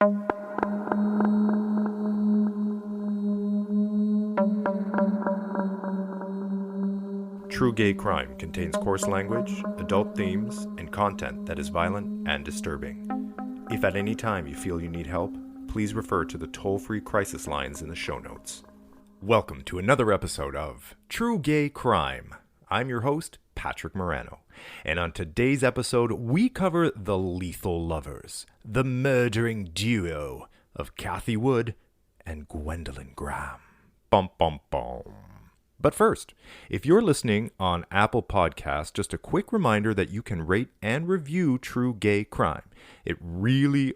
True Gay Crime contains coarse language, adult themes, and content that is violent and disturbing. If at any time you feel you need help, please refer to the toll-free crisis lines in the show notes. Welcome to another episode of True Gay Crime. I'm your host, Patrick Marano, and on today's episode, we cover the lethal lovers, the murdering duo of Cathy Wood and Gwendolyn Graham. Bum, bum, bum. But first, if you're listening on Apple Podcasts, just a quick reminder that you can rate and review True Gay Crime. It really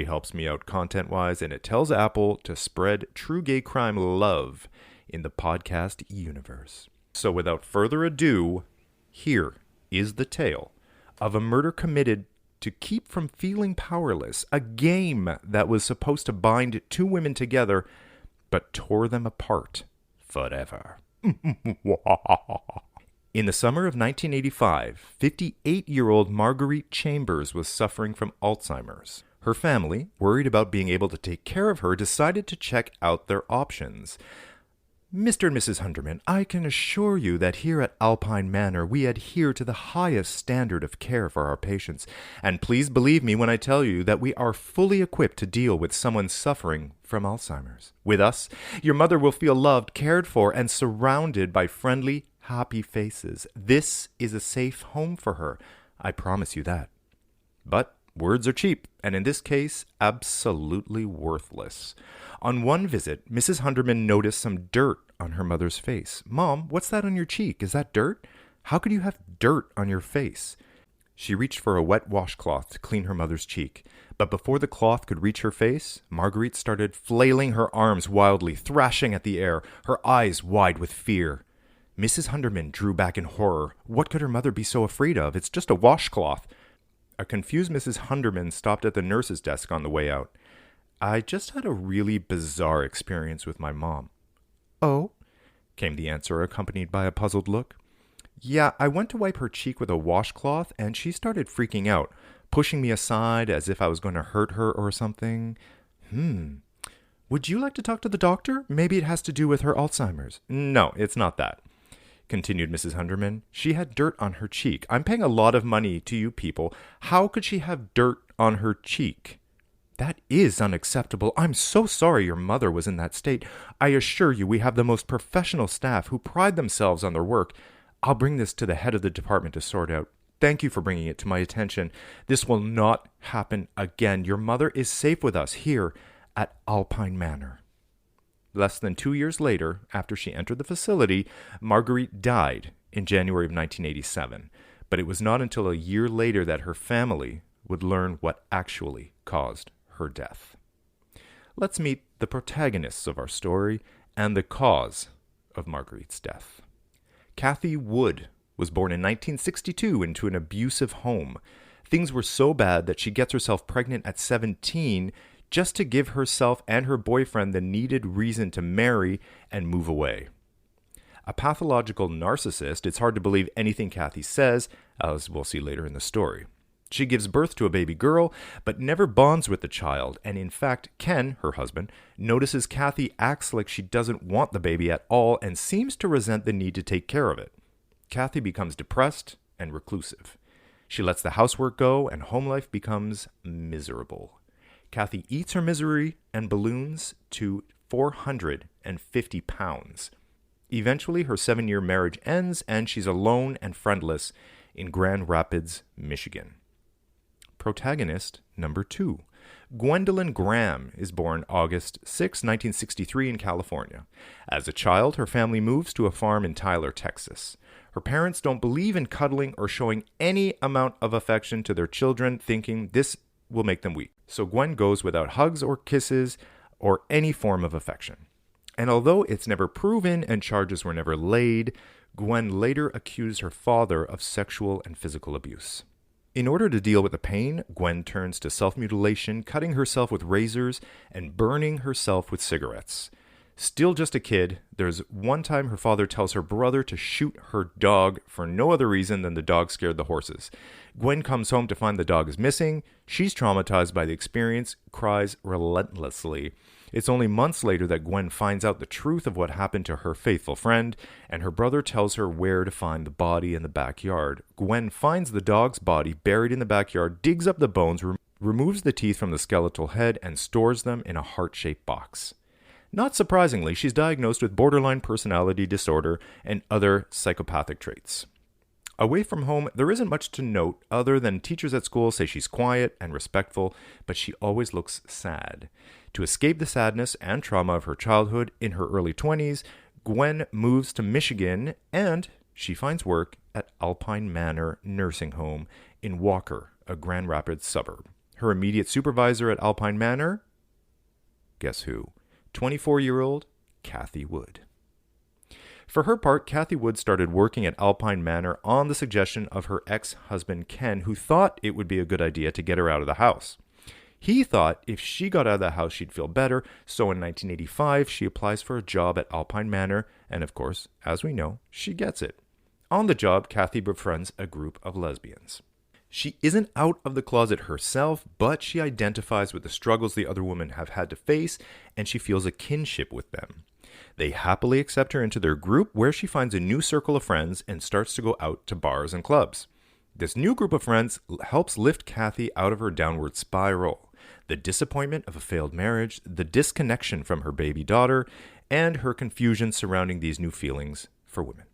helps me out content-wise, and it tells Apple to spread True Gay Crime love in the podcast universe. So without further ado, here is the tale of a murder committed to keep from feeling powerless, a game that was supposed to bind two women together, but tore them apart forever. In the summer of 1985, 58-year-old Marguerite Chambers was suffering from Alzheimer's. Her family, worried about being able to take care of her, decided to check out their options. Mr. and Mrs. Hunderman, I can assure you that here at Alpine Manor, we adhere to the highest standard of care for our patients. And please believe me when I tell you that we are fully equipped to deal with someone suffering from Alzheimer's. With us, your mother will feel loved, cared for, and surrounded by friendly, happy faces. This is a safe home for her. I promise you that. But words are cheap, and in this case, absolutely worthless. On one visit, Mrs. Hunderman noticed some dirt on her mother's face. Mom, what's that on your cheek? Is that dirt? How could you have dirt on your face? She reached for a wet washcloth to clean her mother's cheek. But before the cloth could reach her face, Marguerite started flailing her arms wildly, thrashing at the air, her eyes wide with fear. Mrs. Hunderman drew back in horror. What could her mother be so afraid of? It's just a washcloth. A confused Mrs. Hunderman stopped at the nurse's desk on the way out. I just had a really bizarre experience with my mom. Oh? Came the answer, accompanied by a puzzled look. Yeah, I went to wipe her cheek with a washcloth, and she started freaking out, pushing me aside as if I was going to hurt her or something. Would you like to talk to the doctor? Maybe it has to do with her Alzheimer's. No, it's not that, continued Mrs. Hunderman. She had dirt on her cheek. I'm paying a lot of money to you people. How could she have dirt on her cheek? That is unacceptable. I'm so sorry your mother was in that state. I assure you we have the most professional staff who pride themselves on their work. I'll bring this to the head of the department to sort out. Thank you for bringing it to my attention. This will not happen again. Your mother is safe with us here at Alpine Manor. Less than 2 years later, after she entered the facility, Marguerite died in January of 1987. But it was not until a year later that her family would learn what actually caused her death. Let's meet the protagonists of our story and the cause of Marguerite's death. Cathy Wood was born in 1962 into an abusive home. Things were so bad that she gets herself pregnant at 17 just to give herself and her boyfriend the needed reason to marry and move away. A pathological narcissist, it's hard to believe anything Cathy says, as we'll see later in the story. She gives birth to a baby girl, but never bonds with the child, and in fact, Ken, her husband, notices Cathy acts like she doesn't want the baby at all and seems to resent the need to take care of it. Cathy becomes depressed and reclusive. She lets the housework go, and home life becomes miserable. Cathy eats her misery and balloons to 450 pounds. Eventually, her 7-year marriage ends, and she's alone and friendless in Grand Rapids, Michigan. Protagonist number 2. Gwendolyn Graham is born August 6, 1963 in California. As a child, her family moves to a farm in Tyler, Texas. Her parents don't believe in cuddling or showing any amount of affection to their children, thinking this will make them weak. So Gwen goes without hugs or kisses or any form of affection. And although it's never proven and charges were never laid, Gwen later accused her father of sexual and physical abuse. In order to deal with the pain, Gwen turns to self-mutilation, cutting herself with razors and burning herself with cigarettes. Still just a kid, there's one time her father tells her brother to shoot her dog for no other reason than the dog scared the horses. Gwen comes home to find the dog is missing. She's traumatized by the experience, cries relentlessly. It's only months later that Gwen finds out the truth of what happened to her faithful friend, and her brother tells her where to find the body in the backyard. Gwen finds the dog's body buried in the backyard, digs up the bones, removes the teeth from the skeletal head, and stores them in a heart-shaped box. Not surprisingly, she's diagnosed with borderline personality disorder and other psychopathic traits. Away from home, there isn't much to note other than teachers at school say she's quiet and respectful, but she always looks sad. To escape the sadness and trauma of her childhood, in her early 20s, Gwen moves to Michigan and she finds work at Alpine Manor Nursing Home in Walker, a Grand Rapids suburb. Her immediate supervisor at Alpine Manor? Guess who? 24-year-old Cathy Wood. For her part, Cathy Wood started working at Alpine Manor on the suggestion of her ex-husband Ken, who thought it would be a good idea to get her out of the house. He thought if she got out of the house, she'd feel better, so in 1985, she applies for a job at Alpine Manor, and of course, as we know, she gets it. On the job, Cathy befriends a group of lesbians. She isn't out of the closet herself, but she identifies with the struggles the other women have had to face, and she feels a kinship with them. They happily accept her into their group, where she finds a new circle of friends and starts to go out to bars and clubs. This new group of friends helps lift Cathy out of her downward spiral. The disappointment of a failed marriage, the disconnection from her baby daughter, and her confusion surrounding these new feelings for women.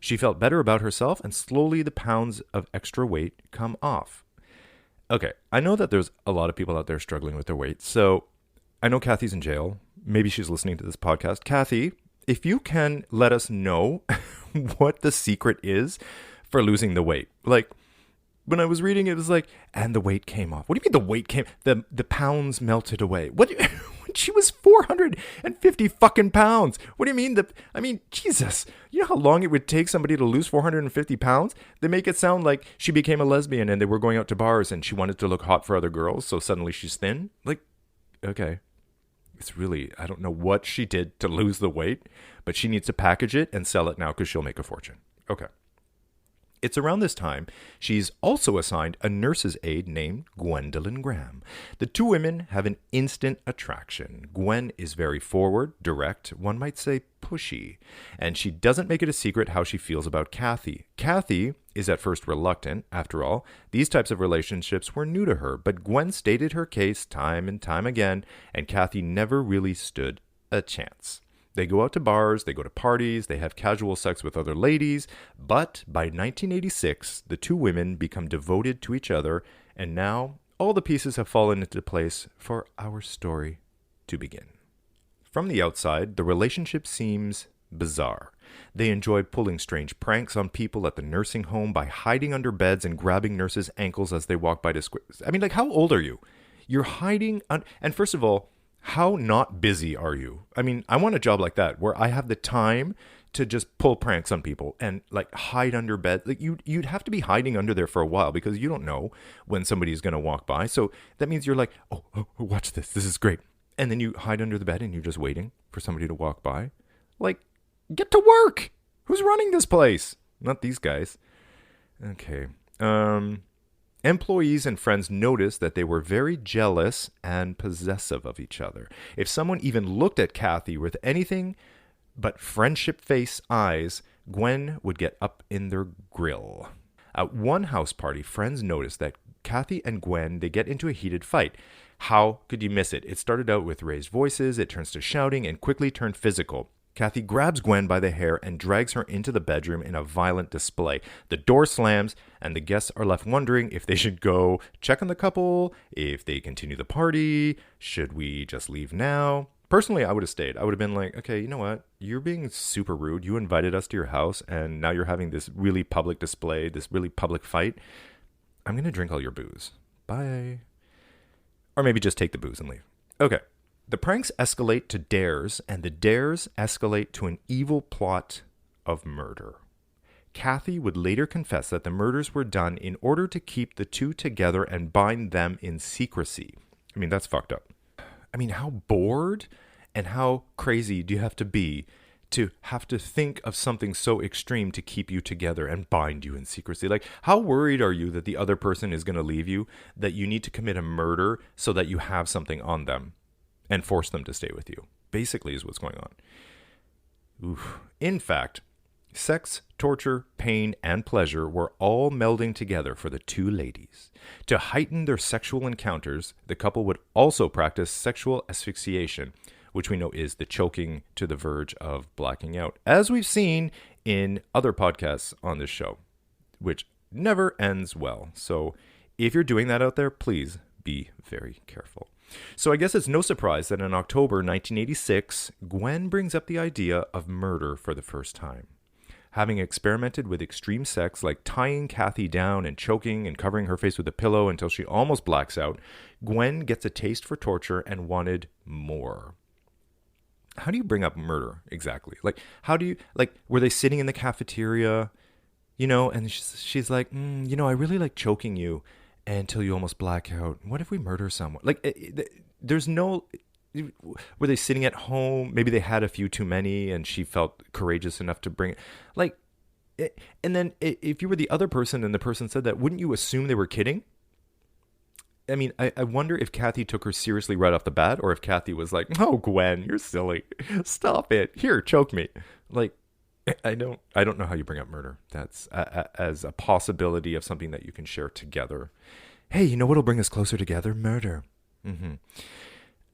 She felt better about herself, and slowly the pounds of extra weight come off. Okay, I know that there's a lot of people out there struggling with their weight, so I know Cathy's in jail. Maybe she's listening to this podcast. Cathy, if you can let us know what the secret is for losing the weight. Like, when I was reading, it was like, and the weight came off. What do you mean the weight came? The pounds melted away. What do you, she was 450 fucking pounds. What do you mean? Jesus. You know how long it would take somebody to lose 450 pounds? They make it sound like she became a lesbian and they were going out to bars and she wanted to look hot for other girls, so suddenly she's thin. Like, okay. It's really, I don't know what she did to lose the weight, but she needs to package it and sell it now because she'll make a fortune. Okay. It's around this time she's also assigned a nurse's aide named Gwendolyn Graham. The two women have an instant attraction. Gwen is very forward, direct, one might say pushy, and she doesn't make it a secret how she feels about Cathy. Cathy is at first reluctant. After all, these types of relationships were new to her, but Gwen stated her case time and time again, and Cathy never really stood a chance. They go out to bars, they go to parties, they have casual sex with other ladies, but by 1986, the two women become devoted to each other, and now all the pieces have fallen into place for our story to begin. From the outside, the relationship seems bizarre. They enjoy pulling strange pranks on people at the nursing home by hiding under beds and grabbing nurses' ankles as they walk by to squeeze. I mean, like, how old are you? You're hiding, and first of all, how not busy are you? I mean, I want a job like that where I have the time to just pull pranks on people and like hide under bed. Like you'd have to be hiding under there for a while because you don't know when somebody's going to walk by. So that means you're like, oh, watch this. This is great. And then you hide under the bed and you're just waiting for somebody to walk by. Like, get to work. Who's running this place? Not these guys. Okay. Employees and friends noticed that they were very jealous and possessive of each other. If someone even looked at Cathy with anything but friendship face eyes, Gwen would get up in their grill. At one house party, friends noticed that Cathy and Gwen, they get into a heated fight. How could you miss it? It started out with raised voices, it turns to shouting, and quickly turned physical. Cathy grabs Gwen by the hair and drags her into the bedroom in a violent display. The door slams, and the guests are left wondering if they should go check on the couple, if they continue the party, should we just leave now? Personally, I would have stayed. I would have been like, okay, you know what? You're being super rude. You invited us to your house, and now you're having this really public display, this really public fight. I'm going to drink all your booze. Bye. Or maybe just take the booze and leave. Okay. The pranks escalate to dares, and the dares escalate to an evil plot of murder. Cathy would later confess that the murders were done in order to keep the two together and bind them in secrecy. I mean, that's fucked up. I mean, how bored And how crazy do you have to think of something so extreme to keep you together and bind you in secrecy? Like, how worried are you that the other person is going to leave you, that you need to commit a murder so that you have something on them and force them to stay with you? Basically is what's going on. Oof. In fact, sex, torture, pain, and pleasure were all melding together for the two ladies. To heighten their sexual encounters, the couple would also practice sexual asphyxiation, which we know is the choking to the verge of blacking out, as we've seen in other podcasts on this show, which never ends well. So if you're doing that out there, please be very careful. So I guess it's no surprise that in October 1986, Gwen brings up the idea of murder for the first time. Having experimented with extreme sex like tying Cathy down and choking and covering her face with a pillow until she almost blacks out, Gwen gets a taste for torture and wanted more. How do you bring up murder exactly? Like, how do you, like, were they sitting in the cafeteria, and she's like, I really like choking you until you almost black out. What if we murder someone? Like, there's no, were they sitting at home? Maybe they had a few too many and she felt courageous enough to bring it. Like, and then if you were the other person and the person said that, wouldn't you assume they were kidding? I mean, I wonder if Cathy took her seriously right off the bat, or if Cathy was like, "Oh, Gwen, you're silly. Stop it. Here, choke me." Like, I don't know how you bring up murder. That's as a possibility of something that you can share together. Hey, you know what'll bring us closer together? Murder. Mm-hmm.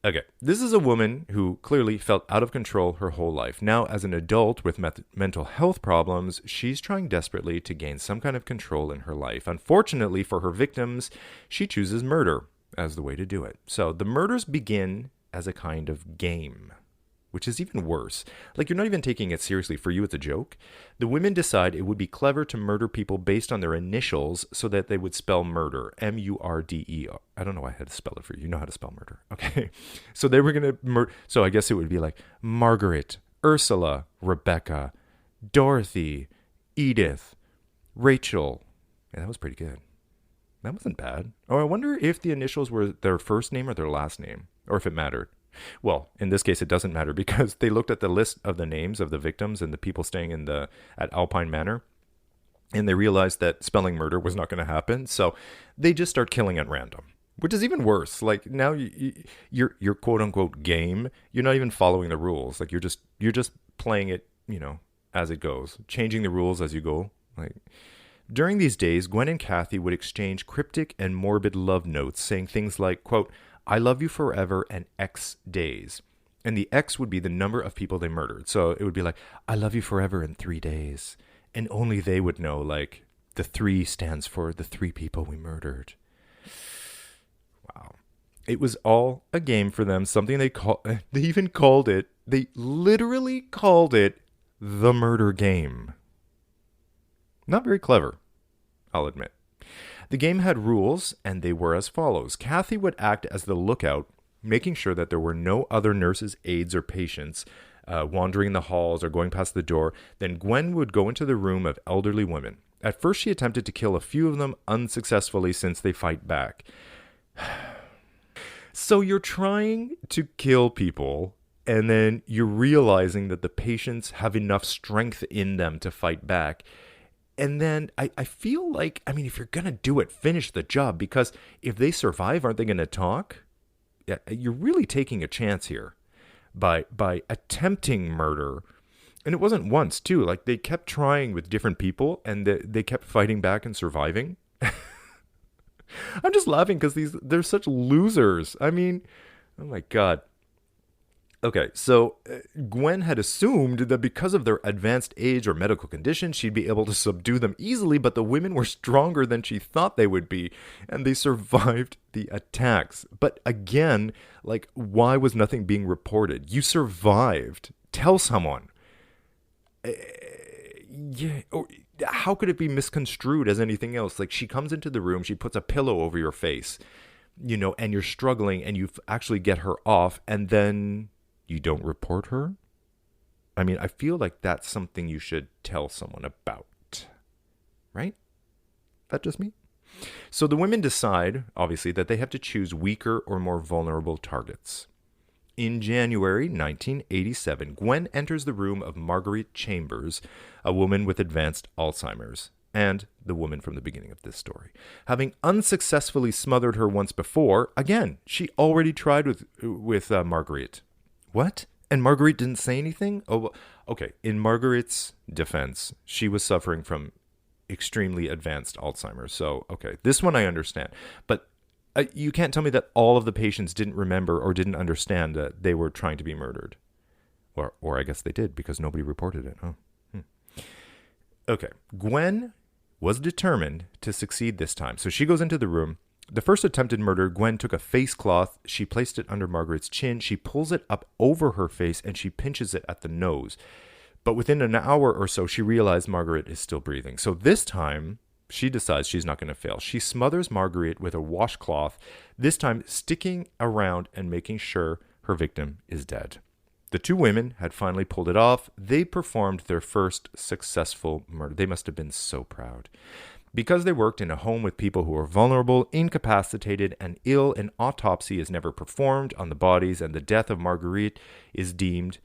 Okay, this is a woman who clearly felt out of control her whole life. Now, as an adult with mental health problems, she's trying desperately to gain some kind of control in her life. Unfortunately for her victims, she chooses murder as the way to do it. So the murders begin as a kind of game, which is even worse. Like, you're not even taking it seriously. For you, it's a joke. The women decide it would be clever to murder people based on their initials so that they would spell murder. M-U-R-D-E-R. I don't know why I had to spell it for you. You know how to spell murder. Okay. So they were going to so I guess it would be like Margaret, Ursula, Rebecca, Dorothy, Edith, Rachel. Yeah, that was pretty good. That wasn't bad. Oh, I wonder if the initials were their first name or their last name, or if it mattered. Well, in this case, it doesn't matter because they looked at the list of the names of the victims and the people staying at Alpine Manor, and they realized that spelling murder was not going to happen. So they just start killing at random, which is even worse. Like, now your quote unquote game, you're not even following the rules. Like, you're just playing it, as it goes, changing the rules as you go. Like, during these days, Gwen and Cathy would exchange cryptic and morbid love notes, saying things like, quote, "I love you forever and X days." And the X would be the number of people they murdered. So it would be like, "I love you forever in 3 days." And only they would know, like, the 3 stands for the 3 people we murdered. Wow. It was all a game for them. Something they literally called it the murder game. Not very clever, I'll admit. The game had rules, and they were as follows. Cathy would act as the lookout, making sure that there were no other nurses, aides, or patients wandering the halls or going past the door. Then Gwen would go into the room of elderly women. At first, she attempted to kill a few of them unsuccessfully since they fight back. So you're trying to kill people, and then you're realizing that the patients have enough strength in them to fight back. And then I feel like, if you're going to do it, finish the job, because if they survive, aren't they going to talk? Yeah, you're really taking a chance here by attempting murder. And it wasn't once, too. Like, they kept trying with different people, and they kept fighting back and surviving. I'm just laughing because they're such losers. Oh my God. Okay, so Gwen had assumed that because of their advanced age or medical condition, she'd be able to subdue them easily, but the women were stronger than she thought they would be, and they survived the attacks. But again, like, why was nothing being reported? You survived. Tell someone. Yeah. Or how could it be misconstrued as anything else? Like, she comes into the room, she puts a pillow over your face, and you're struggling, and you actually get her off, and then you don't report her? I feel like that's something you should tell someone about, right? That just me? So the women decide, obviously, that they have to choose weaker or more vulnerable targets. In January 1987, Gwen enters the room of Marguerite Chambers, a woman with advanced Alzheimer's, and the woman from the beginning of this story. Having unsuccessfully smothered her once before, again, she already tried with Marguerite. What? And Marguerite didn't say anything? Oh, okay. In Marguerite's defense, she was suffering from extremely advanced Alzheimer's. So, okay, this one I understand. But you can't tell me that all of the patients didn't remember or didn't understand that they were trying to be murdered. Or I guess they did because nobody reported it. Oh. Okay, Gwen was determined to succeed this time. So she goes into the room. The first attempted murder, Gwen took a face cloth. She placed it under Marguerite's chin. She pulls it up over her face and she pinches it at the nose. But within an hour or so, she realized Marguerite is still breathing. So this time, she decides she's not going to fail. She smothers Marguerite with a washcloth, this time sticking around and making sure her victim is dead. The two women had finally pulled it off. They performed their first successful murder. They must have been so proud. Because they worked in a home with people who were vulnerable, incapacitated, and ill, an autopsy is never performed on the bodies, and the death of Marguerite is deemed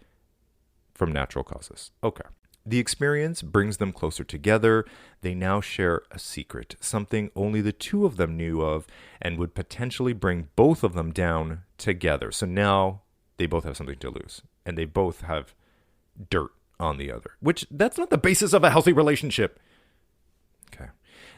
from natural causes. Okay. The experience brings them closer together. They now share a secret, something only the two of them knew of, and would potentially bring both of them down together. So now they both have something to lose, and they both have dirt on the other, which that's not the basis of a healthy relationship. Okay.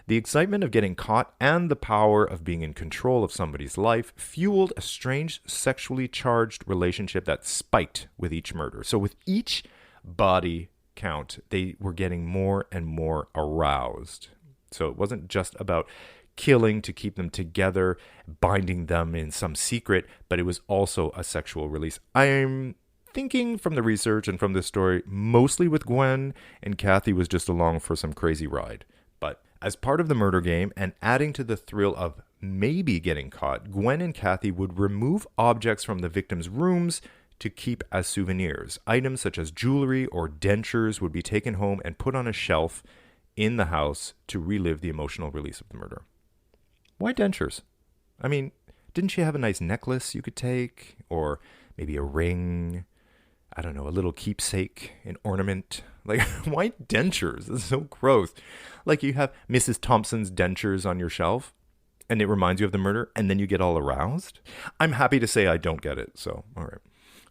The excitement of getting caught and the power of being in control of somebody's life fueled a strange sexually charged relationship that spiked with each murder. So with each body count, they were getting more and more aroused. So it wasn't just about killing to keep them together, binding them in some secret, but it was also a sexual release. I'm thinking from the research and from this story, mostly with Gwen, and Cathy was just along for some crazy ride. But as part of the murder game and adding to the thrill of maybe getting caught, Gwen and Cathy would remove objects from the victims' rooms to keep as souvenirs. Items such as jewelry or dentures would be taken home and put on a shelf in the house to relive the emotional release of the murder. Why dentures? I mean, didn't she have a nice necklace you could take? Or maybe a ring? I don't know, a little keepsake, an ornament? Like, why dentures? It's so gross. Like, you have Mrs. Thompson's dentures on your shelf, and it reminds you of the murder, and then you get all aroused? I'm happy to say I don't get it, so, all right.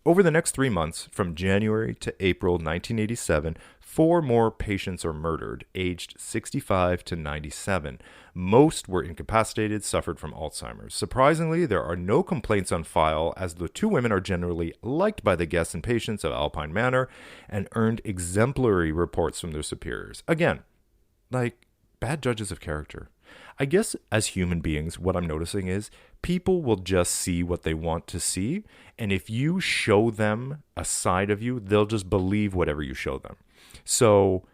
Over the next 3 months, from January to April 1987, 4 more patients are murdered, aged 65 to 97. Most were incapacitated, suffered from Alzheimer's. Surprisingly, there are no complaints on file, as the two women are generally liked by the guests and patients of Alpine Manor and earned exemplary reports from their superiors. Again, like bad judges of character. I guess as human beings, what I'm noticing is people will just see what they want to see. And if you show them a side of you, they'll just believe whatever you show them. So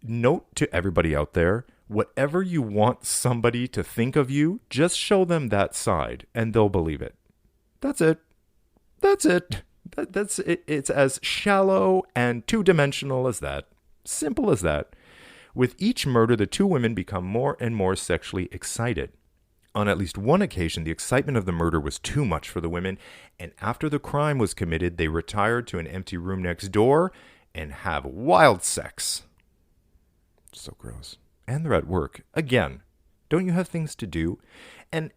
note to everybody out there, whatever you want somebody to think of you, just show them that side and they'll believe it. That's it. That's it. That's it. It's as shallow and two-dimensional as that. Simple as that. With each murder, the two women become more and more sexually excited. On at least one occasion, the excitement of the murder was too much for the women, and after the crime was committed, they retired to an empty room next door and have wild sex. So gross. And they're at work. Again, don't you have things to do? And,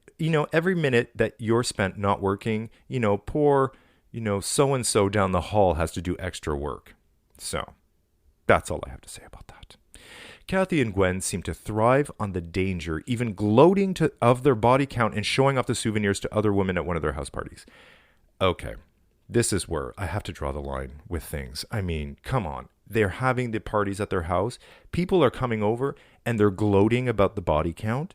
every minute that you're spent not working, poor, so-and-so down the hall has to do extra work. So, that's all I have to say about that. Cathy and Gwen seem to thrive on the danger, even gloating of their body count and showing off the souvenirs to other women at one of their house parties. Okay, this is where I have to draw the line with things. I mean, come on. They're having the parties at their house. People are coming over and they're gloating about the body count,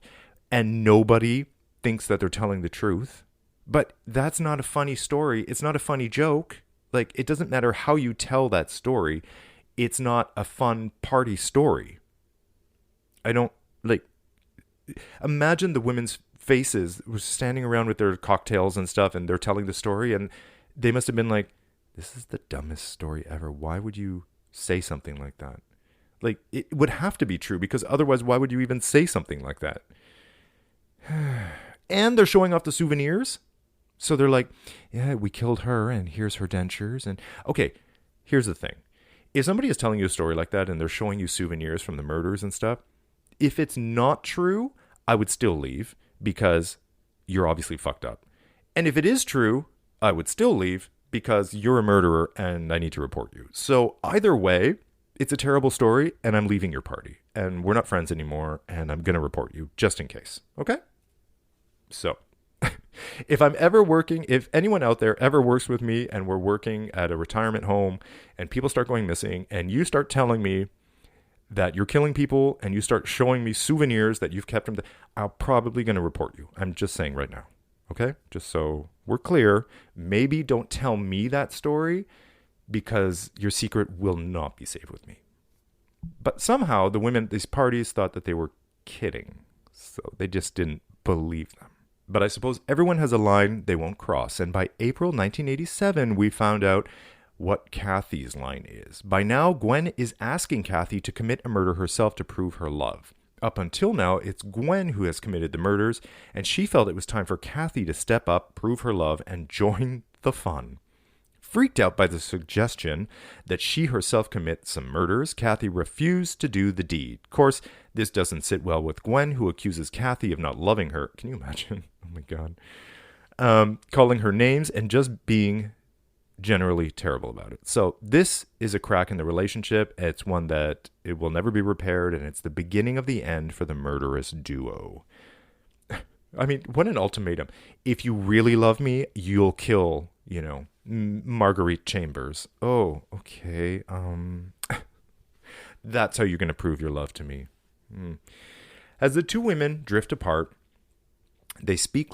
and nobody thinks that they're telling the truth. But that's not a funny story. It's not a funny joke. Like, it doesn't matter how you tell that story. It's not a fun party story. Imagine the women's faces were standing around with their cocktails and stuff, and they're telling the story, and they must have been like, this is the dumbest story ever. Why would you say something like that? Like, it would have to be true, because otherwise, why would you even say something like that? And they're showing off the souvenirs? So they're like, yeah, we killed her and here's her dentures. And okay, here's the thing. If somebody is telling you a story like that and they're showing you souvenirs from the murders and stuff, if it's not true, I would still leave because you're obviously fucked up. And if it is true, I would still leave because you're a murderer and I need to report you. So either way, it's a terrible story and I'm leaving your party and we're not friends anymore and I'm going to report you just in case. Okay? So if anyone out there ever works with me and we're working at a retirement home and people start going missing and you start telling me that you're killing people and you start showing me souvenirs that you've kept from I'm probably going to report you. I'm just saying right now. Okay? Just so we're clear, maybe don't tell me that story because your secret will not be safe with me. But somehow the women at these parties thought that they were kidding. So they just didn't believe them. But I suppose everyone has a line they won't cross. And by April 1987, we found out what Cathy's line is. By now, Gwen is asking Cathy to commit a murder herself to prove her love. Up until now, it's Gwen who has committed the murders, and she felt it was time for Cathy to step up, prove her love, and join the fun. Freaked out by the suggestion that she herself commit some murders, Cathy refused to do the deed. Of course, this doesn't sit well with Gwen, who accuses Cathy of not loving her. Can you imagine? Oh my God. Calling her names and just being generally terrible about it. So this is a crack in the relationship. It's one that it will never be repaired, and it's the beginning of the end for the murderous duo. I mean, what an ultimatum. If you really love me, you'll kill, Marguerite Chambers. Oh, okay. That's how you're going to prove your love to me. As the two women drift apart, they speak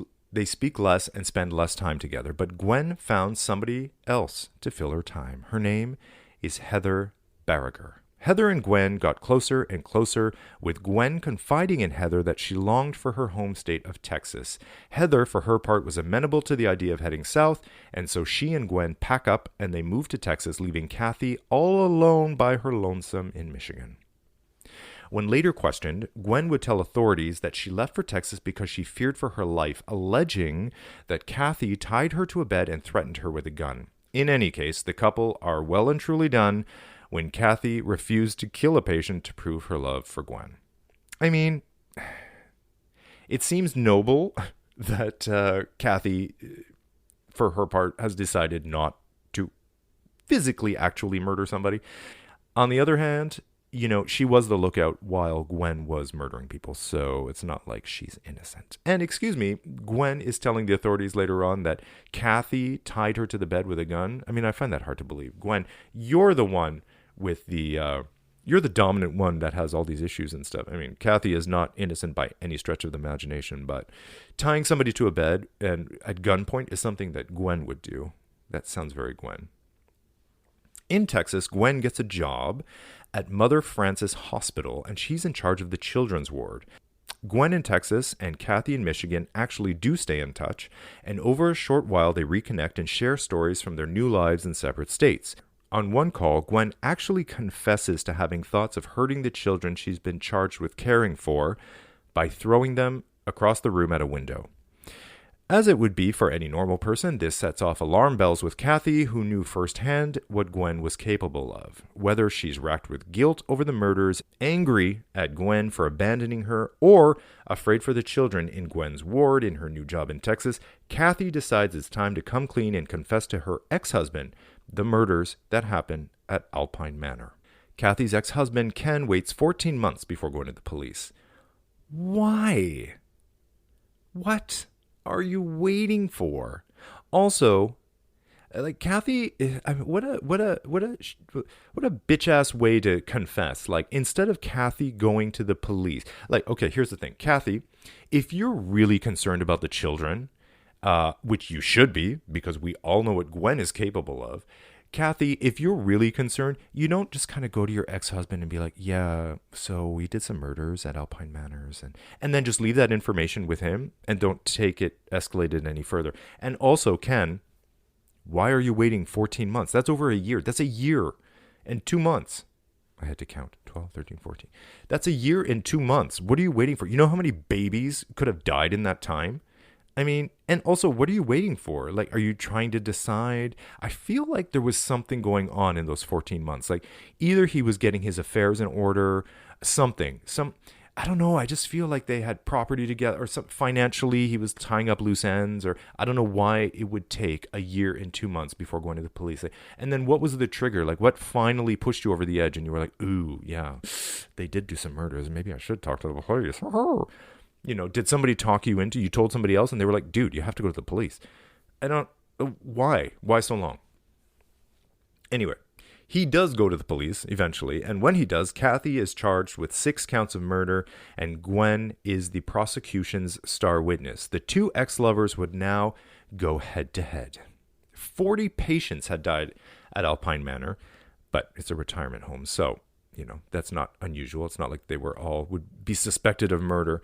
less and spend less time together, but Gwen found somebody else to fill her time. Her name is Heather Barriger. Heather and Gwen got closer and closer, with Gwen confiding in Heather that she longed for her home state of Texas. Heather, for her part, was amenable to the idea of heading south, and so she and Gwen pack up and they move to Texas, leaving Cathy all alone by her lonesome in Michigan. When later questioned, Gwen would tell authorities that she left for Texas because she feared for her life, alleging that Cathy tied her to a bed and threatened her with a gun. In any case, the couple are well and truly done when Cathy refused to kill a patient to prove her love for Gwen. I mean, it seems noble that Cathy, for her part, has decided not to physically actually murder somebody. On the other hand, she was the lookout while Gwen was murdering people, so it's not like she's innocent. And excuse me, Gwen is telling the authorities later on that Cathy tied her to the bed with a gun. I mean, I find that hard to believe. Gwen, you're the one with you're the dominant one that has all these issues and stuff. I mean, Cathy is not innocent by any stretch of the imagination, but tying somebody to a bed and at gunpoint is something that Gwen would do. That sounds very Gwen. In Texas, Gwen gets a job at Mother Frances Hospital, and she's in charge of the children's ward. Gwen in Texas and Cathy in Michigan actually do stay in touch, and over a short while they reconnect and share stories from their new lives in separate states. On one call, Gwen actually confesses to having thoughts of hurting the children she's been charged with caring for by throwing them across the room at a window. As it would be for any normal person, this sets off alarm bells with Cathy, who knew firsthand what Gwen was capable of. Whether she's racked with guilt over the murders, angry at Gwen for abandoning her, or afraid for the children in Gwen's ward in her new job in Texas, Cathy decides it's time to come clean and confess to her ex-husband the murders that happened at Alpine Manor. Cathy's ex-husband, Ken, waits 14 months before going to the police. Why? What are you waiting for? Also, like Cathy, I mean, what a bitch ass way to confess. Like, instead of Cathy going to the police, like, okay, here's the thing, Cathy, if you're really concerned about the children, which you should be, because we all know what Gwen is capable of. Cathy, if you're really concerned, you don't just kind of go to your ex-husband and be like, yeah, so we did some murders at Alpine Manors, and then just leave that information with him and don't take it escalated any further. And also, Ken, why are you waiting 14 months? That's over a year. That's a year and 2 months. I had to count 12, 13, 14. That's a year and 2 months. What are you waiting for? You know how many babies could have died in that time? I mean, and also, what are you waiting for? Like, are you trying to decide? I feel like there was something going on in those 14 months. Like, either he was getting his affairs in order, I don't know. I just feel like they had property together, or some financially he was tying up loose ends, or I don't know why it would take a year and 2 months before going to the police. And then what was the trigger? Like, what finally pushed you over the edge, and you were like, ooh, yeah, they did do some murders. Maybe I should talk to the police. Did somebody talk you into, you told somebody else and they were like, dude, you have to go to the police. Why? Why so long? Anyway, he does go to the police eventually. And when he does, Cathy is charged with 6 counts of murder and Gwen is the prosecution's star witness. The two ex-lovers would now go head to head. 40 patients had died at Alpine Manor, but it's a retirement home. So, that's not unusual. It's not like they would be suspected of murder.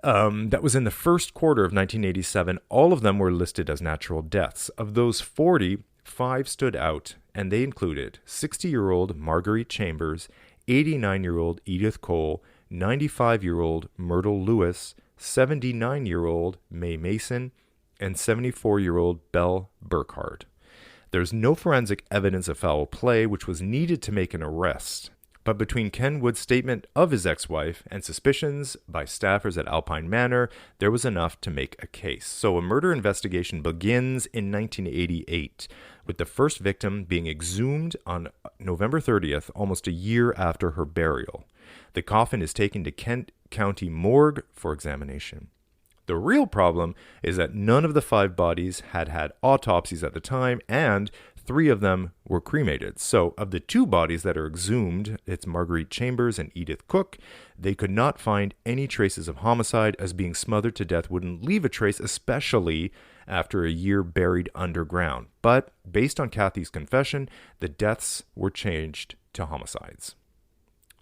That was in the first quarter of 1987. All of them were listed as natural deaths. Of those 40, 5 stood out, and they included 60-year-old Marguerite Chambers, 89-year-old Edith Cole, 95-year-old Myrtle Lewis, 79-year-old Mae Mason, and 74-year-old Belle Burkhardt. There's no forensic evidence of foul play, which was needed to make an arrest. But between Ken Wood's statement of his ex-wife and suspicions by staffers at Alpine Manor, there was enough to make a case. So a murder investigation begins in 1988, with the first victim being exhumed on November 30th, almost a year after her burial. The coffin is taken to Kent County Morgue for examination. The real problem is that none of the 5 bodies had had autopsies at the time, and 3 of them were cremated. So of the 2 bodies that are exhumed, it's Marguerite Chambers and Edith Cook, they could not find any traces of homicide, as being smothered to death wouldn't leave a trace, especially after a year buried underground. But based on Cathy's confession, the deaths were changed to homicides.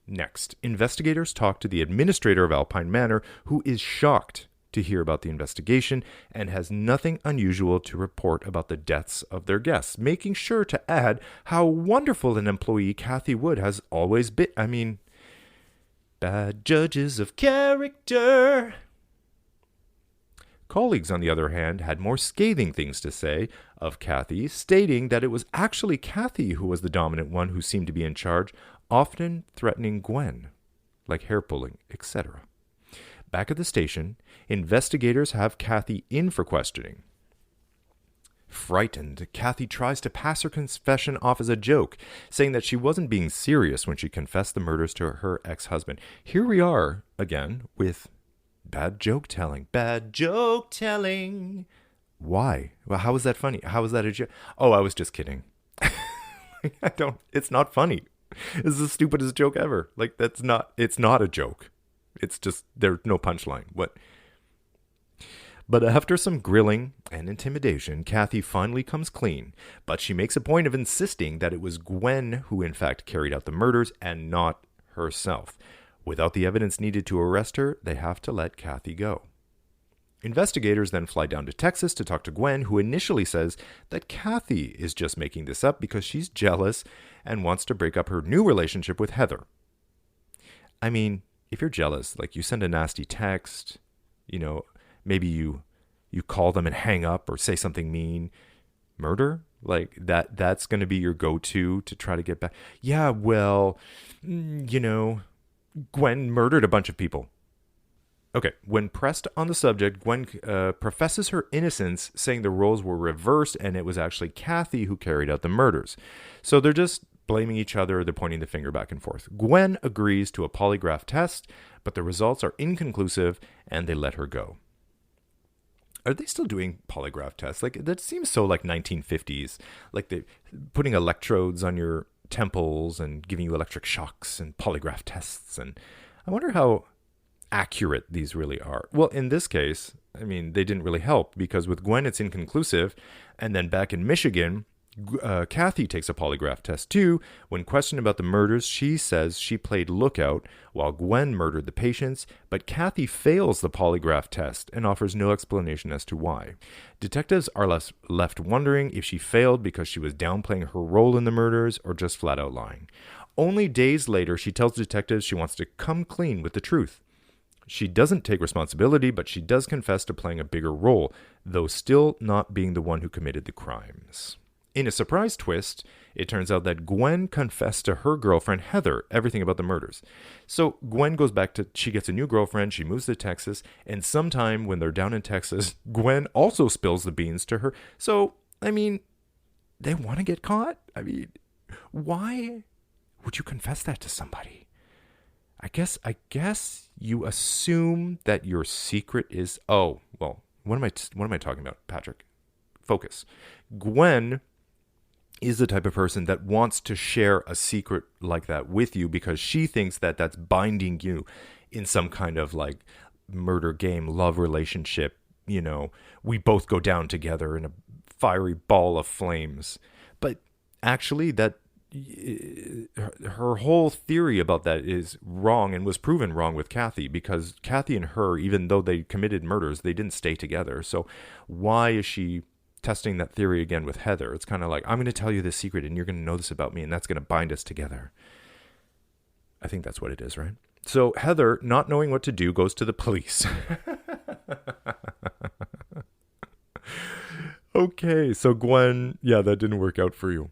Next, investigators talked to the administrator of Alpine Manor, who is shocked to hear about the investigation and has nothing unusual to report about the deaths of their guests, making sure to add how wonderful an employee Cathy Wood has always been. I mean, bad judges of character. Colleagues, on the other hand, had more scathing things to say of Cathy, stating that it was actually Cathy who was the dominant one who seemed to be in charge, often threatening Gwen, like hair pulling, etc. Back at the station, investigators have Cathy in for questioning. Frightened, Cathy tries to pass her confession off as a joke, saying that she wasn't being serious when she confessed the murders to her ex-husband. Here we are, again, with bad joke telling. Bad joke telling. Why? Well, how is that funny? How is that a joke? Oh, I was just kidding. It's not funny. It's the stupidest joke ever. Like, it's not a joke. It's just, there's no punchline. What? But after some grilling and intimidation, Cathy finally comes clean, but she makes a point of insisting that it was Gwen who in fact carried out the murders and not herself. Without the evidence needed to arrest her, they have to let Cathy go. Investigators then fly down to Texas to talk to Gwen, who initially says that Cathy is just making this up because she's jealous and wants to break up her new relationship with Heather. I mean, if you're jealous, like, you send a nasty text, maybe you call them and hang up or say something mean. Murder? Like, that's going to be your go-to to try to get back. Yeah, well, Gwen murdered a bunch of people. Okay, when pressed on the subject, Gwen professes her innocence, saying the roles were reversed and it was actually Cathy who carried out the murders. So they're just blaming each other, they're pointing the finger back and forth. Gwen agrees to a polygraph test, but the results are inconclusive and they let her go. Are they still doing polygraph tests? Like, that seems so like 1950s. Like, they putting electrodes on your temples and giving you electric shocks and polygraph tests. And I wonder how accurate these really are. Well, in this case, I mean, they didn't really help, because with Gwen, it's inconclusive. And then back in Michigan, Cathy takes a polygraph test too. When questioned about the murders, she says she played lookout while Gwen murdered the patients, but Cathy fails the polygraph test and offers no explanation as to why. Detectives are left wondering if she failed because she was downplaying her role in the murders or just flat out lying. Only days later, she tells detectives she wants to come clean with the truth. She doesn't take responsibility, but she does confess to playing a bigger role, though still not being the one who committed the crimes. In a surprise twist, it turns out that Gwen confessed to her girlfriend Heather everything about the murders. So Gwen goes back to, she gets a new girlfriend, she moves to Texas, and sometime when they're down in Texas, Gwen also spills the beans to her. So, I mean, they want to get caught? I mean, why would you confess that to somebody? I guess you assume that your secret is, what am I talking about, Patrick? Focus. Gwen is the type of person that wants to share a secret like that with you because she thinks that that's binding you in some kind of like murder game, love relationship. You know, we both go down together in a fiery ball of flames. But actually her whole theory about that is wrong and was proven wrong with Cathy, because Cathy and her, even though they committed murders, they didn't stay together. So why is she testing that theory again with Heather? It's kind of like, I'm going to tell you this secret and you're going to know this about me and that's going to bind us together. I think that's what it is, right? So Heather, not knowing what to do, goes to the police. Okay, so Gwen, yeah, that didn't work out for you.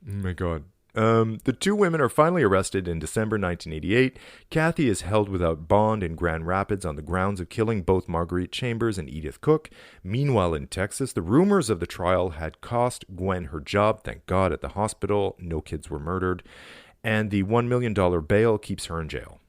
Oh my God. The two women are finally arrested in December 1988. Cathy is held without bond in Grand Rapids on the grounds of killing both Marguerite Chambers and Edith Cook. Meanwhile, in Texas, the rumors of the trial had cost Gwen her job, thank God, at the hospital. No kids were murdered. And the $1 million bail keeps her in jail.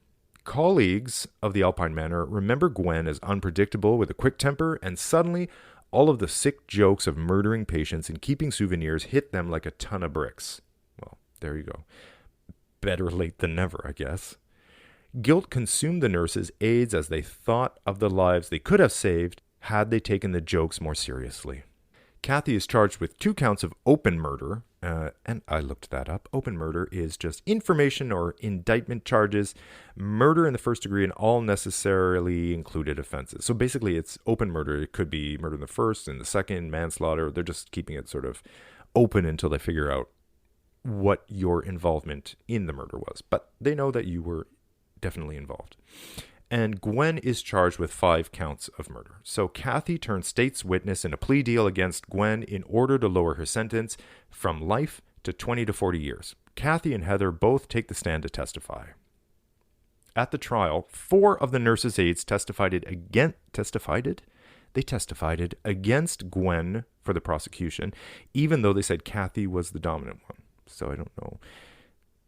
Colleagues of the Alpine Manor remember Gwen as unpredictable with a quick temper, and suddenly all of the sick jokes of murdering patients and keeping souvenirs hit them like a ton of bricks. Well, there you go. Better late than never, I guess. Guilt consumed the nurses' aides as they thought of the lives they could have saved had they taken the jokes more seriously. Cathy is charged with 2 counts of open murder, and I looked that up. Open murder is just information or indictment charges, murder in the first degree, and all necessarily included offenses. So basically, it's open murder. It could be murder in the first and the second, manslaughter. They're just keeping it sort of open until they figure out what your involvement in the murder was. But they know that you were definitely involved. And Gwen is charged with 5 counts of murder. So Cathy turned state's witness in a plea deal against Gwen in order to lower her sentence from life to 20 to 40 years. Cathy and Heather both take the stand to testify. At the trial, 4 of the nurses' aides testified against Gwen for the prosecution, even though they said Cathy was the dominant one. So I don't know.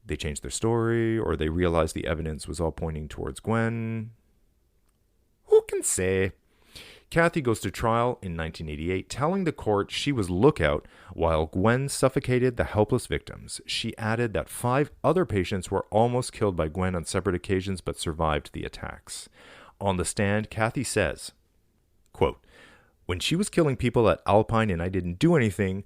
They changed their story, or they realized the evidence was all pointing towards Gwen. Who can say? Cathy goes to trial in 1988, telling the court she was lookout while Gwen suffocated the helpless victims. She added that 5 other patients were almost killed by Gwen on separate occasions but survived the attacks. On the stand, Cathy says, quote, "When she was killing people at Alpine and I didn't do anything,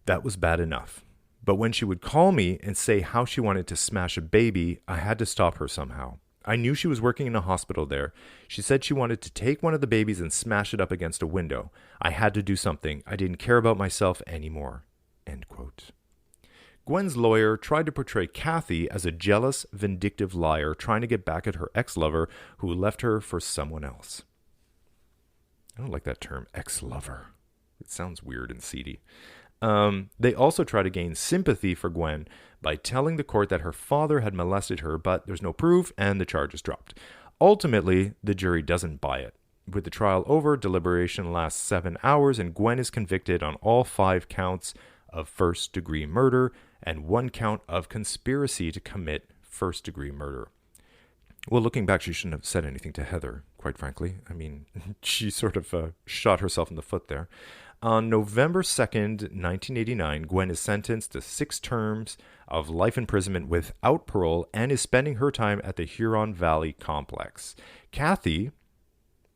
that was bad enough. But when she would call me and say how she wanted to smash a baby, I had to stop her somehow. I knew she was working in a hospital there. She said she wanted to take one of the babies and smash it up against a window. I had to do something. I didn't care about myself anymore." End quote. Gwen's lawyer tried to portray Cathy as a jealous, vindictive liar trying to get back at her ex-lover who left her for someone else. I don't like that term, ex-lover. It sounds weird and seedy. They also try to gain sympathy for Gwen by telling the court that her father had molested her, but there's no proof and the charge is dropped. Ultimately, the jury doesn't buy it. With the trial over, deliberation lasts 7 hours and Gwen is convicted on all 5 counts of first-degree murder and 1 count of conspiracy to commit first-degree murder. Well, looking back, she shouldn't have said anything to Heather, quite frankly. I mean, she sort of shot herself in the foot there. On November 2nd, 1989, Gwen is sentenced to 6 terms of life imprisonment without parole and is spending her time at the Huron Valley Complex. Cathy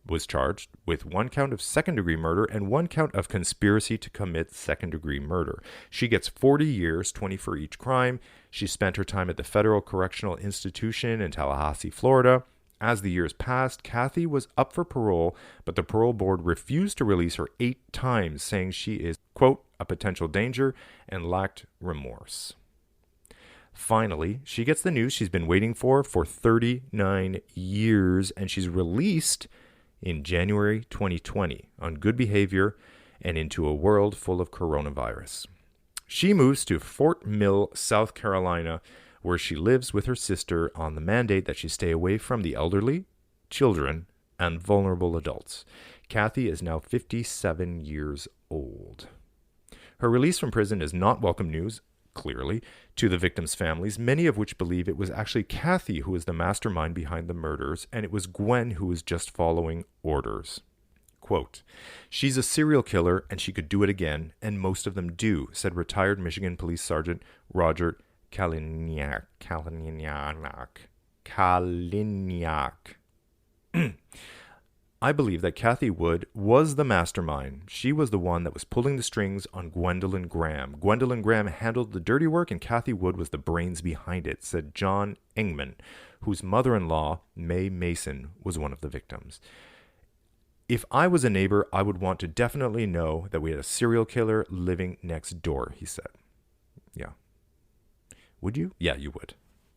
was charged with 1 count of second-degree murder and 1 count of conspiracy to commit second-degree murder. She gets 40 years, 20 for each crime. She spent her time at the Federal Correctional Institution in Tallahassee, Florida. As the years passed, Cathy was up for parole, but the parole board refused to release her 8 times, saying she is, quote, a potential danger and lacked remorse. Finally, she gets the news she's been waiting for 39 years, and she's released in January 2020 on good behavior and into a world full of coronavirus. She moves to Fort Mill, South Carolina, where she lives with her sister on the mandate that she stay away from the elderly, children, and vulnerable adults. Cathy is now 57 years old. Her release from prison is not welcome news, clearly, to the victims' families, many of which believe it was actually Cathy who was the mastermind behind the murders, and it was Gwen who was just following orders. Quote, "She's a serial killer and she could do it again, and most of them do," said retired Michigan Police Sergeant Roger Kaliniak. I believe that Cathy Wood was the mastermind. She was the one that was pulling the strings on Gwendolyn Graham. Gwendolyn Graham handled the dirty work, and Cathy Wood was the brains behind it, said John Engman, whose mother-in-law, Mae Mason, was one of the victims. "If I was a neighbor, I would want to definitely know that we had a serial killer living next door," he said. Yeah. Would you? Yeah, you would.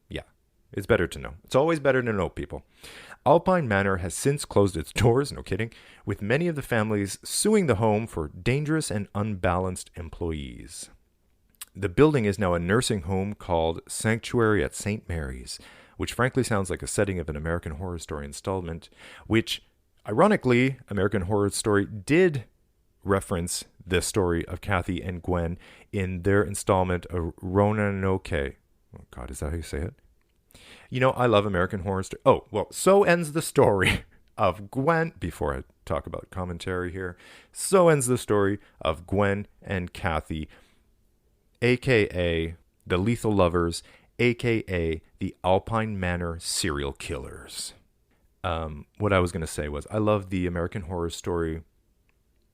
Yeah. It's better to know. It's always better to know, people. Alpine Manor has since closed its doors, no kidding, with many of the families suing the home for dangerous and unbalanced employees. The building is now a nursing home called Sanctuary at St. Mary's, which frankly sounds like a setting of an American Horror Story installment, which, ironically, American Horror Story did reference the story of Cathy and Gwen in their installment of Roanoke. Oh God, is that how you say it? You know, I love American Horror Story. Oh, well, so ends the story of Gwen. Before I talk about commentary here, so ends the story of Gwen and Cathy, a.k.a. the Lethal Lovers, a.k.a. the Alpine Manor serial killers. What I was going to say was I love the American Horror Story,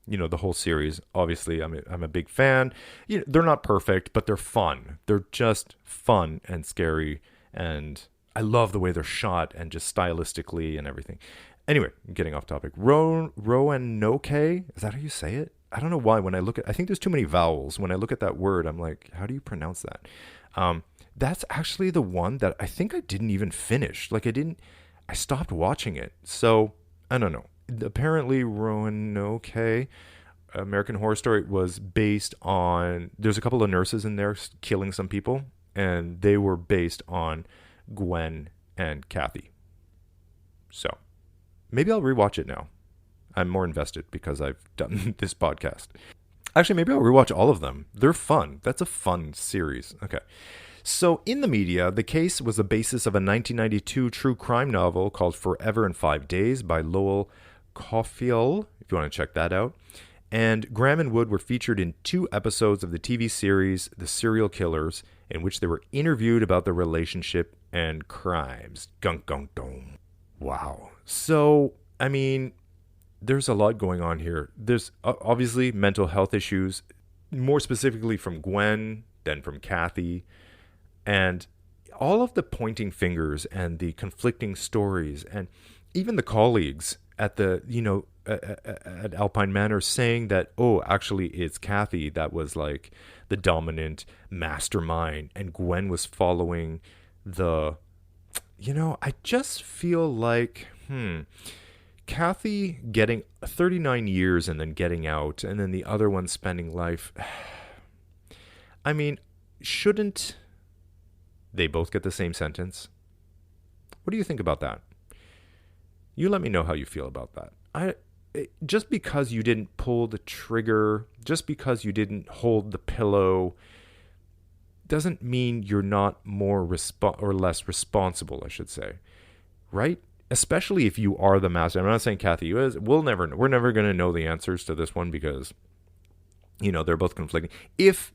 you know, the whole series. Obviously, I'm a big fan. You know, they're not perfect, but they're fun. They're just fun and scary, and I love the way they're shot and just stylistically and everything. Anyway, getting off topic. Roanoke, is that how you say it? I don't know why. When I look at, I think there's too many vowels. When I look at that word, I'm like, how do you pronounce that? That's actually the one that I think I didn't even finish. Like I stopped watching it. So I don't know. Apparently Roanoke, American Horror Story, was based on, there's a couple of nurses in there killing some people, and they were based on Gwen and Cathy. So maybe I'll rewatch it now. I'm more invested because I've done this podcast. Actually, maybe I'll rewatch all of them. They're fun. That's a fun series. Okay. So in the media, the case was the basis of a 1992 true crime novel called Forever in 5 Days by Lowell Cauffiel, if you want to check that out. And Graham and Wood were featured in 2 episodes of the TV series The Serial Killers, in which they were interviewed about their relationship and crimes. Gunk, gunk, dong. Wow. So, I mean, there's a lot going on here. There's obviously mental health issues, more specifically from Gwen than from Cathy. And all of the pointing fingers and the conflicting stories, and even the colleagues at the, at Alpine Manor saying that, oh, actually it's Cathy that was like the dominant mastermind and Gwen was following the, I just feel like, Cathy getting 39 years and then getting out, and then the other one spending life. I mean, shouldn't they both get the same sentence? What do you think about that? You let me know how you feel about that. Just because you didn't pull the trigger, just because you didn't hold the pillow, doesn't mean you're not more or less responsible, I should say. Right? Especially if you are the master. I'm not saying Cathy is. We're never going to know the answers to this one because, they're both conflicting.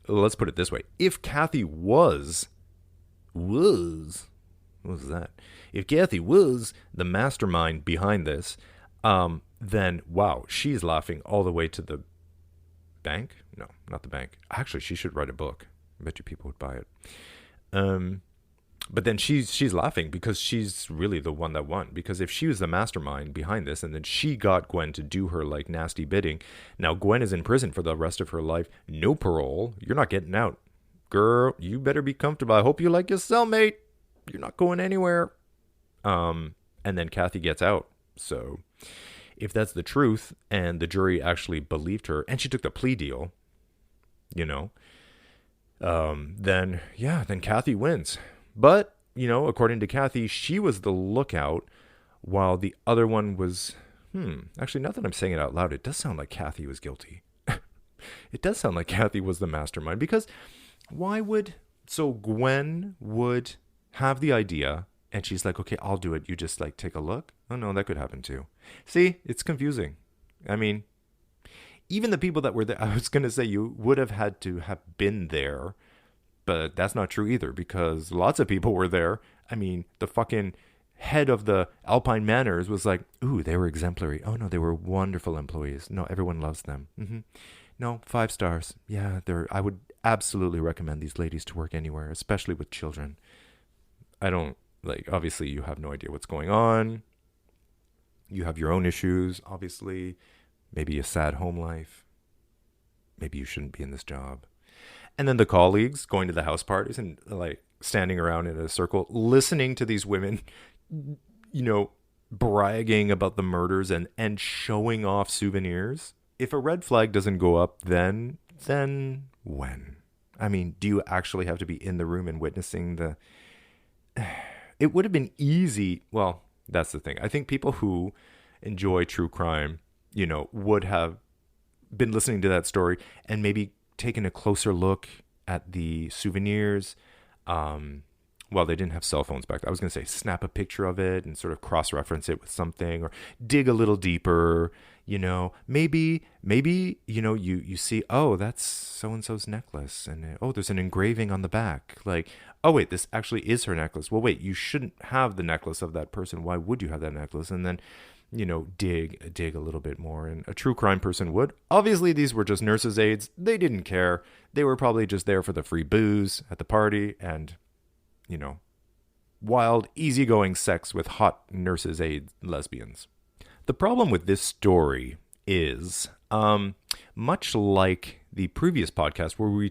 Let's put it this way. If Cathy was, what was that? If Cathy was the mastermind behind this, then, wow, she's laughing all the way to the bank. No, not the bank. Actually, she should write a book. I bet you people would buy it. But then she's laughing because she's really the one that won. Because if she was the mastermind behind this, and then she got Gwen to do her like nasty bidding, now Gwen is in prison for the rest of her life. No parole. You're not getting out. girl, you better be comfortable. I hope you like your cellmate. You're not going anywhere. And then Cathy gets out. So if that's the truth and the jury actually believed her and she took the plea deal, then Cathy wins. But, according to Cathy, she was the lookout while the other one was, actually, now that I'm saying it out loud, it does sound like Cathy was guilty. It does sound like Cathy was the mastermind, because Gwen would have the idea and she's like, okay, I'll do it. You just like take a look. Oh no, that could happen too. See, it's confusing. I mean, even the people that were there, I was going to say you would have had to have been there, but that's not true either, because lots of people were there. I mean, the fucking head of the Alpine Manors was like, ooh, they were exemplary. Oh no, they were wonderful employees. No, everyone loves them. No, 5 stars. Yeah, I would absolutely recommend these ladies to work anywhere, especially with children. Obviously you have no idea what's going on. You have your own issues, obviously. Maybe a sad home life. Maybe you shouldn't be in this job. And then the colleagues going to the house parties and like standing around in a circle, listening to these women, bragging about the murders and showing off souvenirs. If a red flag doesn't go up, then when? I mean, do you actually have to be in the room and witnessing the... It would have been easy. Well, that's the thing. I think people who enjoy true crime, would have been listening to that story and maybe taken a closer look at the souvenirs. Well, they didn't have cell phones back then. I was going to say snap a picture of it and sort of cross-reference it with something, or dig a little deeper, maybe, you see, oh, that's so-and-so's necklace. And, oh, there's an engraving on the back. Like, oh, wait, this actually is her necklace. Well, wait, you shouldn't have the necklace of that person. Why would you have that necklace? And then, dig a little bit more. And a true crime person would. Obviously, these were just nurses' aides. They didn't care. They were probably just there for the free booze at the party and, wild, easygoing sex with hot nurses' aide lesbians. The problem with this story is, much like the previous podcast where we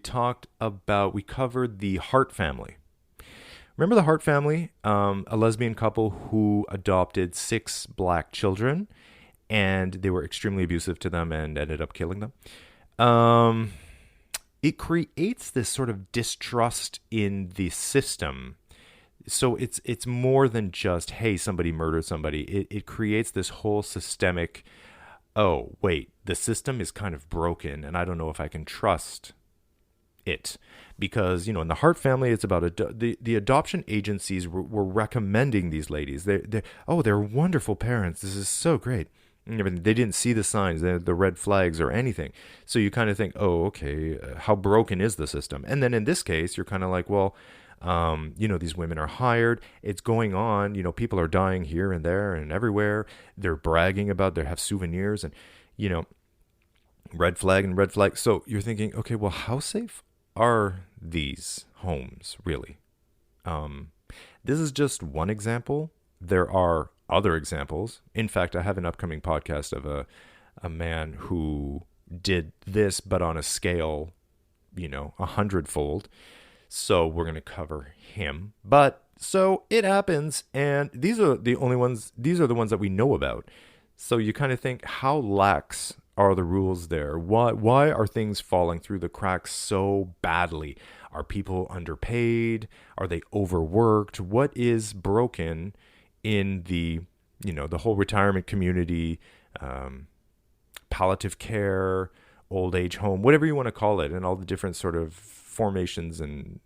covered the Hart family. Remember the Hart family? A lesbian couple who adopted 6 black children, and they were extremely abusive to them and ended up killing them. It creates this sort of distrust in the system. So it's more than just, hey, somebody murdered somebody. It creates this whole systemic, oh, wait, the system is kind of broken, and I don't know if I can trust it. Because, in the Hart family, it's about the adoption agencies were recommending these ladies. They're wonderful parents. This is so great. They didn't see the signs, the red flags or anything. So you kind of think, oh, okay, how broken is the system? And then in this case, you're kind of like, well, these women are hired. It's going on. People are dying here and there and everywhere. They're bragging about, they have souvenirs and, red flag and red flag. So you're thinking, okay, well, how safe are these homes really? This is just one example. There are other examples. In fact, I have an upcoming podcast of a man who did this, but on a scale, 100-fold. So we're going to cover him. But so it happens. And these are the only ones. These are the ones that we know about. So you kind of think, how lax are the rules there? Why are things falling through the cracks so badly? Are people underpaid? Are they overworked? What is broken in the whole retirement community, palliative care, old age home, whatever you want to call it, and all the different sort of formations and,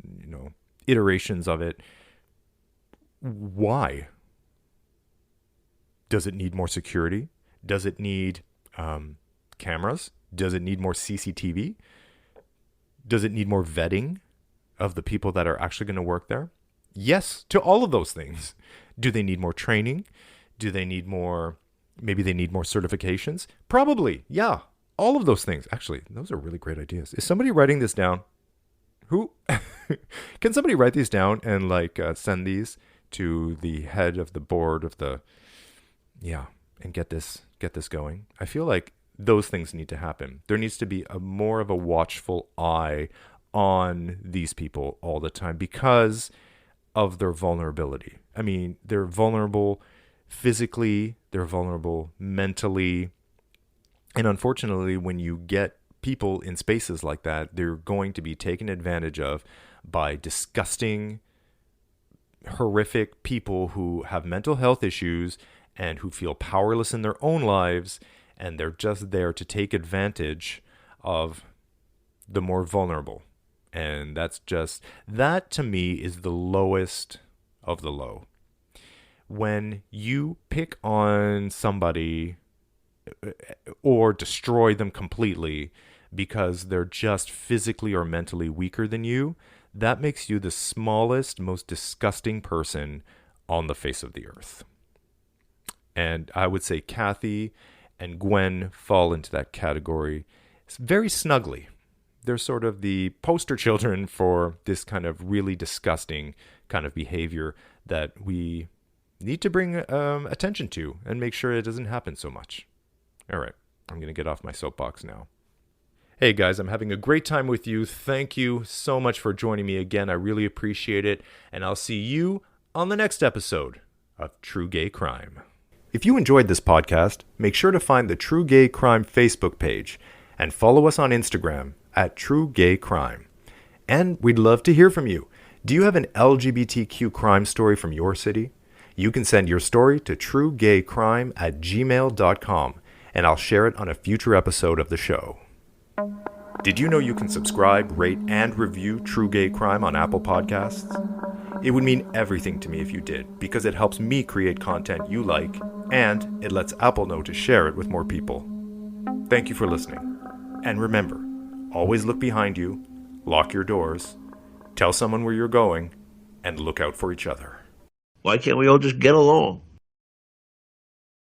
iterations of it? Why? Does it need more security? Does it need cameras? Does it need more CCTV? Does it need more vetting of the people that are actually going to work there? Yes, to all of those things. Do they need more training? Do they need more, maybe they need more certifications? Probably, yeah. All of those things. Actually, those are really great ideas. Is somebody writing this down? Who? Can somebody write these down and send these to the head of the board of the, and get this going? I feel like those things need to happen. There needs to be more of a watchful eye on these people all the time because of their vulnerability. I mean, they're vulnerable physically, they're vulnerable mentally. And unfortunately, when you get people in spaces like that, they're going to be taken advantage of by disgusting, horrific people who have mental health issues and who feel powerless in their own lives, and they're just there to take advantage of the more vulnerable. And that to me is the lowest of the low. When you pick on somebody or destroy them completely because they're just physically or mentally weaker than you, that makes you the smallest, most disgusting person on the face of the earth. And I would say Cathy and Gwen fall into that category very snugly. They're sort of the poster children for this kind of really disgusting kind of behavior that we need to bring attention to and make sure it doesn't happen so much. All right, I'm going to get off my soapbox now. Hey guys, I'm having a great time with you. Thank you so much for joining me again. I really appreciate it. And I'll see you on the next episode of True Gay Crime. If you enjoyed this podcast, make sure to find the True Gay Crime Facebook page and follow us on Instagram at True Gay Crime. And we'd love to hear from you. Do you have an LGBTQ crime story from your city? You can send your story to truegaycrime@gmail.com, and I'll share it on a future episode of the show. Did you know you can subscribe, rate, and review True Gay Crime on Apple Podcasts? It would mean everything to me if you did, because it helps me create content you like, and it lets Apple know to share it with more people. Thank you for listening. And remember, always look behind you, lock your doors, tell someone where you're going, and look out for each other. Why can't we all just get along?